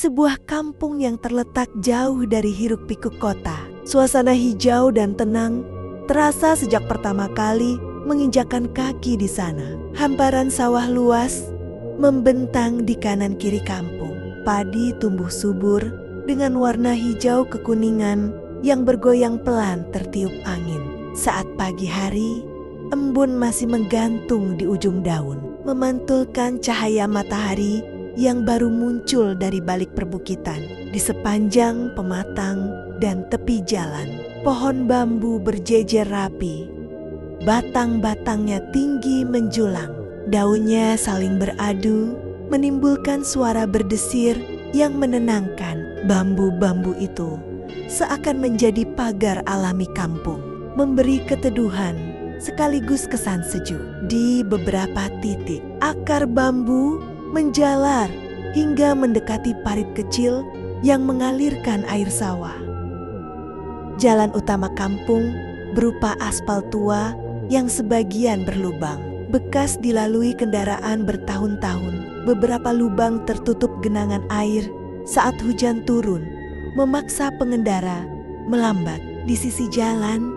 sebuah kampung yang terletak jauh dari hiruk-pikuk kota. Suasana hijau dan tenang terasa sejak pertama kali menginjakkan kaki di sana. Hamparan sawah luas membentang di kanan kiri kampung. Padi tumbuh subur dengan warna hijau kekuningan yang bergoyang pelan tertiup angin. Saat pagi hari, embun masih menggantung di ujung daun, memantulkan cahaya matahari yang baru muncul dari balik perbukitan. Di sepanjang pematang dan tepi jalan, pohon bambu berjejer rapi. Batang-batangnya tinggi menjulang. Daunnya saling beradu, menimbulkan suara berdesir yang menenangkan. Bambu-bambu itu seakan menjadi pagar alami kampung, memberi keteduhan sekaligus kesan sejuk. Di beberapa titik, akar bambu menjalar hingga mendekati parit kecil yang mengalirkan air sawah. Jalan utama kampung berupa aspal tua yang sebagian berlubang, bekas dilalui kendaraan bertahun-tahun. Beberapa lubang tertutup genangan air saat hujan turun, memaksa pengendara melambat. Di sisi jalan,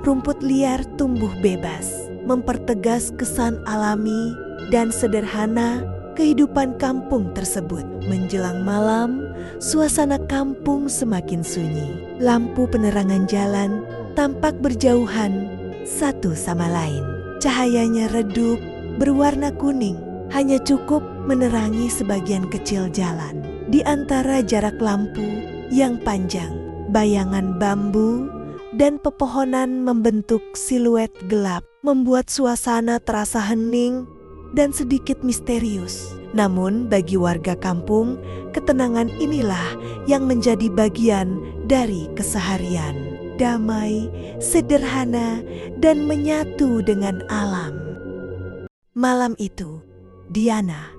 rumput liar tumbuh bebas, mempertegas kesan alami dan sederhana kehidupan kampung tersebut. Menjelang malam, suasana kampung semakin sunyi. Lampu penerangan jalan tampak berjauhan satu sama lain. Cahayanya redup, berwarna kuning, hanya cukup menerangi sebagian kecil jalan. Di antara jarak lampu yang panjang, bayangan bambu dan pepohonan membentuk siluet gelap, membuat suasana terasa hening dan sedikit misterius. Namun bagi warga kampung, ketenangan inilah yang menjadi bagian dari keseharian. Damai, sederhana, dan menyatu dengan alam. Malam itu, Diana,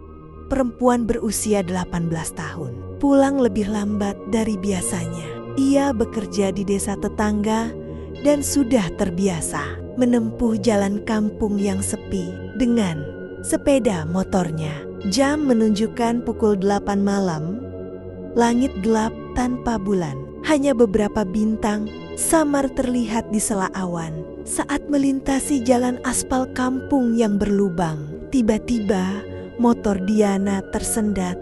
perempuan berusia 18 tahun, pulang lebih lambat dari biasanya. Ia bekerja di desa tetangga dan sudah terbiasa menempuh jalan kampung yang sepi dengan sepeda motornya. Jam menunjukkan pukul 8 malam. Langit gelap tanpa bulan. Hanya beberapa bintang samar terlihat di sela awan. Saat melintasi jalan aspal kampung yang berlubang, tiba-tiba motor Diana tersendat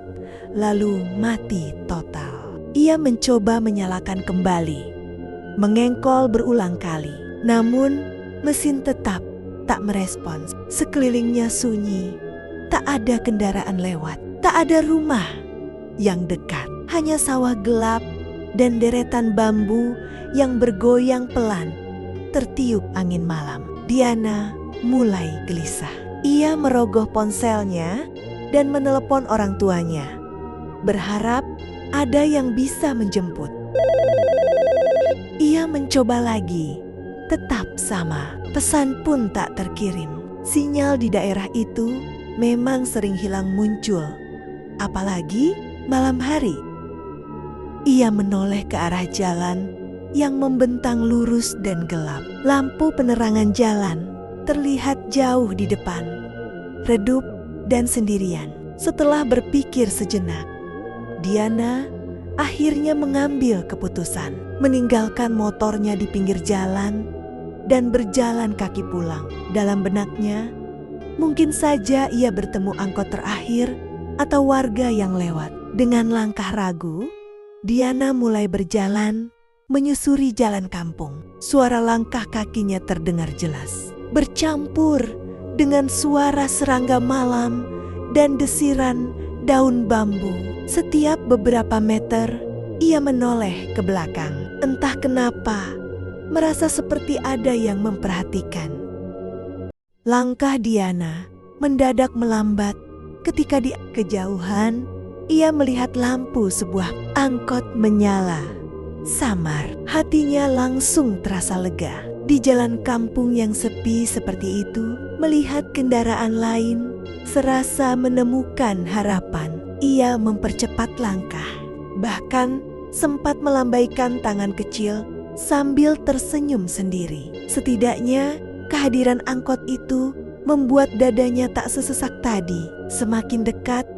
lalu mati total. Ia mencoba menyalakan kembali, mengengkol berulang kali. Namun mesin tetap tak merespons. Sekelilingnya sunyi, tak ada kendaraan lewat, tak ada rumah yang dekat. Hanya sawah gelap dan deretan bambu yang bergoyang pelan tertiup angin malam. Diana mulai gelisah. Ia merogoh ponselnya dan menelepon orang tuanya, berharap ada yang bisa menjemput. Ia mencoba lagi, tetap sama. Pesan pun tak terkirim. Sinyal di daerah itu memang sering hilang muncul, apalagi malam hari. Ia menoleh ke arah jalan yang membentang lurus dan gelap. Lampu penerangan jalan terlihat jauh di depan, redup dan sendirian. Setelah berpikir sejenak, Diana akhirnya mengambil keputusan, meninggalkan motornya di pinggir jalan dan berjalan kaki pulang. Dalam benaknya, mungkin saja ia bertemu angkot terakhir atau warga yang lewat. Dengan langkah ragu, Diana mulai berjalan menyusuri jalan kampung. Suara langkah kakinya terdengar jelas, bercampur dengan suara serangga malam dan desiran daun bambu. Setiap beberapa meter, ia menoleh ke belakang. Entah kenapa, merasa seperti ada yang memperhatikan. Langkah Diana mendadak melambat ketika di kejauhan ia melihat lampu sebuah angkot menyala. Samar, hatinya langsung terasa lega. Di jalan kampung yang sepi seperti itu, melihat kendaraan lain serasa menemukan harapan. Ia mempercepat langkah, bahkan sempat melambaikan tangan kecil sambil tersenyum sendiri. Setidaknya kehadiran angkot itu membuat dadanya tak sesesak tadi. Semakin dekat,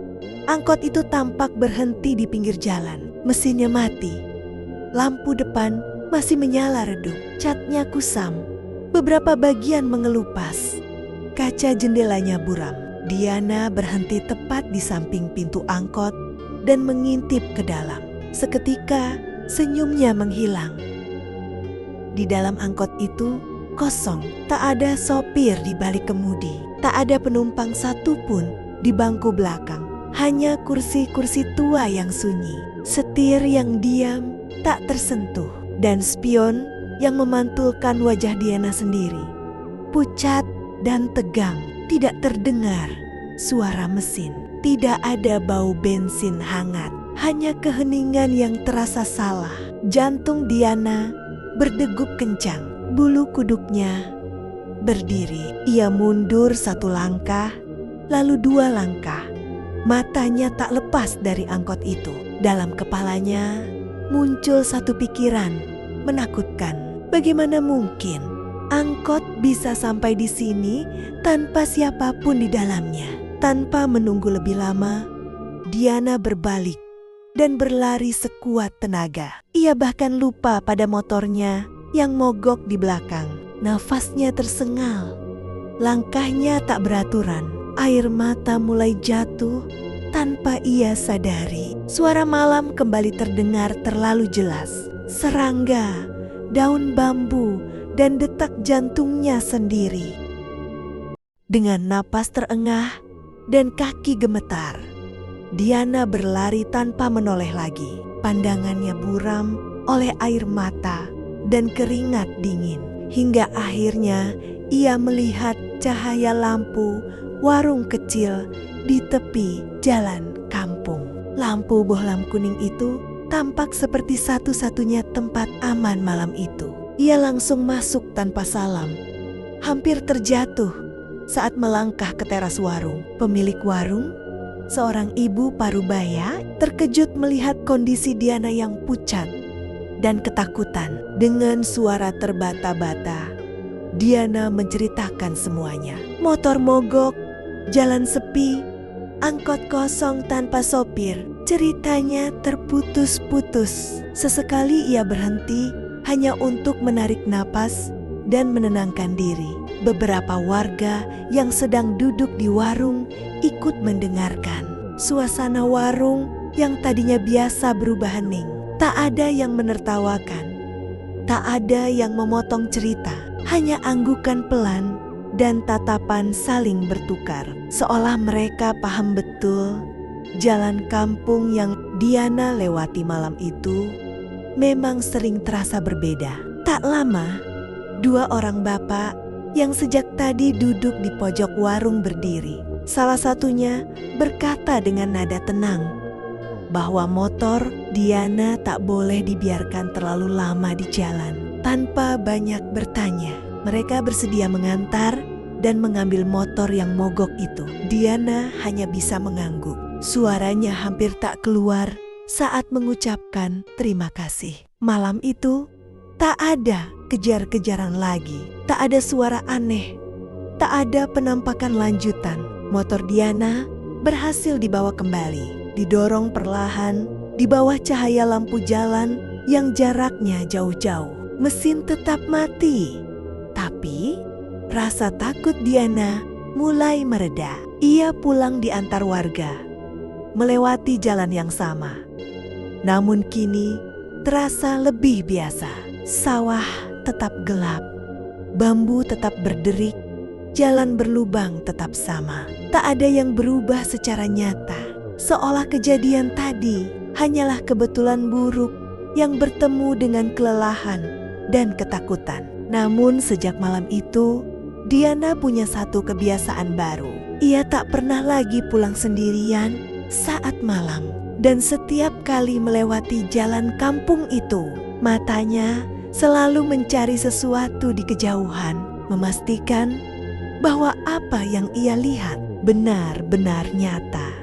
Angkot itu tampak berhenti di pinggir jalan. Mesinnya mati. Lampu depan masih menyala redup. Catnya kusam. Beberapa bagian mengelupas. Kaca jendelanya buram. Diana berhenti tepat di samping pintu angkot dan mengintip ke dalam. Seketika senyumnya menghilang. Di dalam angkot itu kosong. Tak ada sopir di balik kemudi. Tak ada penumpang satupun di bangku belakang. Hanya kursi-kursi tua yang sunyi. Setir yang diam tak tersentuh. Dan spion yang memantulkan wajah Diana sendiri. Pucat dan tegang. Tidak terdengar suara mesin. Tidak ada bau bensin hangat. Hanya keheningan yang terasa salah. Jantung Diana berdegup kencang. Bulu kuduknya berdiri. Ia mundur satu langkah, lalu dua langkah. Matanya tak lepas dari angkot itu. Dalam kepalanya muncul satu pikiran menakutkan. Bagaimana mungkin angkot bisa sampai di sini tanpa siapapun di dalamnya? Tanpa menunggu lebih lama, Diana berbalik dan berlari sekuat tenaga. Ia bahkan lupa pada motornya yang mogok di belakang. Nafasnya tersengal. Langkahnya tak beraturan. Air mata mulai jatuh tanpa ia sadari. Suara malam kembali terdengar terlalu jelas. Serangga, daun bambu, dan detak jantungnya sendiri. Dengan napas terengah dan kaki gemetar, Diana berlari tanpa menoleh lagi. Pandangannya buram oleh air mata dan keringat dingin. Hingga akhirnya ia melihat cahaya lampu warung kecil di tepi jalan kampung. Lampu bohlam kuning itu tampak seperti satu-satunya tempat aman malam itu. Ia langsung masuk tanpa salam. Hampir terjatuh saat melangkah ke teras warung. Pemilik warung, seorang ibu parubaya, terkejut melihat kondisi Diana yang pucat dan ketakutan. Dengan suara terbata-bata, Diana menceritakan semuanya. Motor mogok, jalan sepi, angkot kosong tanpa sopir. Ceritanya terputus-putus. Sesekali ia berhenti hanya untuk menarik napas dan menenangkan diri. Beberapa warga yang sedang duduk di warung ikut mendengarkan. Suasana warung yang tadinya biasa berubah hening. Tak ada yang menertawakan. Tak ada yang memotong cerita. Hanya anggukan pelan dan tatapan saling bertukar. Seolah mereka paham betul jalan kampung yang Diana lewati malam itu memang sering terasa berbeda. Tak lama, dua orang bapak yang sejak tadi duduk di pojok warung berdiri. Salah satunya berkata dengan nada tenang bahwa motor Diana tak boleh dibiarkan terlalu lama di jalan. Tanpa banyak bertanya, mereka bersedia mengantar dan mengambil motor yang mogok itu. Diana hanya bisa mengangguk. Suaranya hampir tak keluar saat mengucapkan terima kasih. Malam itu tak ada kejar-kejaran lagi. Tak ada suara aneh. Tak ada penampakan lanjutan. Motor Diana berhasil dibawa kembali. Didorong perlahan di bawah cahaya lampu jalan yang jaraknya jauh-jauh. Mesin tetap mati. Tapi rasa takut Diana mulai mereda. Ia pulang diantar warga, melewati jalan yang sama. Namun kini terasa lebih biasa. Sawah tetap gelap, bambu tetap berderik, jalan berlubang tetap sama. Tak ada yang berubah secara nyata. Seolah kejadian tadi hanyalah kebetulan buruk yang bertemu dengan kelelahan dan ketakutan. Namun sejak malam itu, Diana punya satu kebiasaan baru. Ia tak pernah lagi pulang sendirian saat malam. Dan setiap kali melewati jalan kampung itu, matanya selalu mencari sesuatu di kejauhan, memastikan bahwa apa yang ia lihat benar-benar nyata.